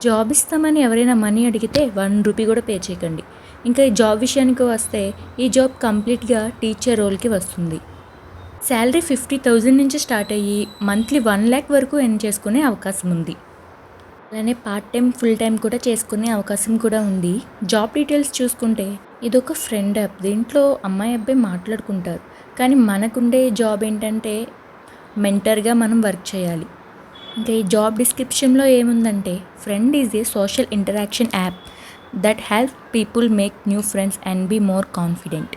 Job ఇస్తామని ఎవరైనా money అడిగితే 1 రూపీ కూడా పే చేయకండి. ఇంకా ఈ జాబ్ విషయానికి వస్తే ఈ జాబ్ కంప్లీట్‌గా టీచర్ రోల్‌కి వస్తుంది. శాలరీ 50,000 నుంచి స్టార్ట్ అయ్యి మంత్లీ 1,00,000 వరకు ఎర్న్ చేసుకునే అవకాశం ఉంది. అలానే పార్ట్ టైం, ఫుల్ టైం కూడా చేసుకునే అవకాశం కూడా ఉంది. జాబ్ డీటెయిల్స్ చూసుకుంటే ఇదొక ఫ్రెండ్ యాప్. దీంట్లో అమ్మాయి, అబ్బాయి మాట్లాడుకుంటారు. కానీ మనకుండే జాబ్ ఏంటంటే మెంటర్‌గా మనం వర్క్ చేయాలి. ఇంకా ఈ జాబ్ డిస్క్రిప్షన్లో ఏముందంటే friend is a social interaction app that help people make new friends and be more confident.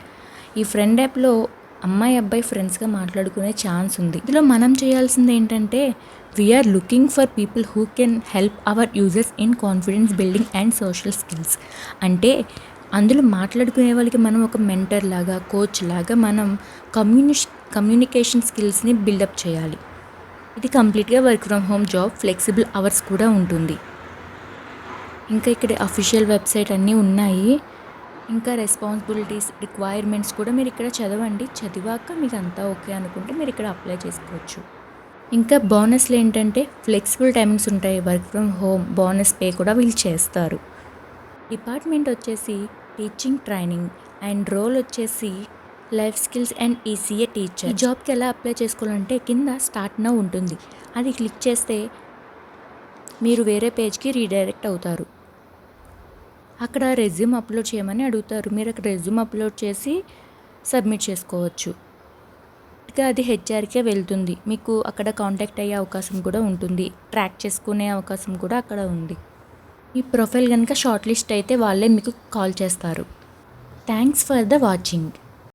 ఈ ఫ్రెండ్ యాప్లో అమ్మాయి, అబ్బాయి ఫ్రెండ్స్గా మాట్లాడుకునే ఛాన్స్ ఉంది. ఇందులో మనం చేయాల్సింది ఏంటంటే we're looking for people who can help our users in confidence building and social skills. అంటే అందులో మాట్లాడుకునే వాళ్ళకి మనం ఒక మెంటర్ లాగా, కోచ్ లాగా మనం కమ్యూనికేషన్ స్కిల్స్ని బిల్డప్ చేయాలి. ఇది కంప్లీట్గా work from home job, flexible hours కూడా ఉంటుంది. ఇంకా ఇక్కడ అఫీషియల్ వెబ్సైట్ అన్నీ ఉన్నాయి. ఇంకా రెస్పాన్సిబిలిటీస్, రిక్వైర్మెంట్స్ కూడా మీరు ఇక్కడ చదవండి. చదివాక మీకు అంతా ఓకే అనుకుంటే మీరు ఇక్కడ అప్లై చేసుకోవచ్చు. ఇంకా బోనస్లు ఏంటంటే ఫ్లెక్సిబుల్ టైమింగ్స్ ఉంటాయి, work from home, bonus pay కూడా వీళ్ళు చేస్తారు. డిపార్ట్మెంట్ వచ్చేసి టీచింగ్ ట్రైనింగ్ అండ్ రోల్ వచ్చేసి life skills and ECA teacher. ఈ జాబ్కి ఎలా అప్లై చేసుకోవాలంటే కింద స్టార్ట్ నౌ ఉంటుంది. అది క్లిక్ చేస్తే మీరు వేరే పేజ్కి రీడైరెక్ట్ అవుతారు. అక్కడ రెజ్యూమ్ అప్లోడ్ చేయమని అడుగుతారు. మీరు అక్కడ రెజ్యూమ్ అప్లోడ్ చేసి సబ్మిట్ చేసుకోవచ్చు. ఇంకా అది హెచ్ఆర్కే వెళ్తుంది. మీకు అక్కడ కాంటాక్ట్ అయ్యే అవకాశం కూడా ఉంటుంది. ట్రాక్ చేసుకునే అవకాశం కూడా అక్కడ ఉంది. మీ ప్రొఫైల్ కనుక షార్ట్ లిస్ట్ అయితే వాళ్ళే మీకు కాల్ చేస్తారు. Thanks for the watching.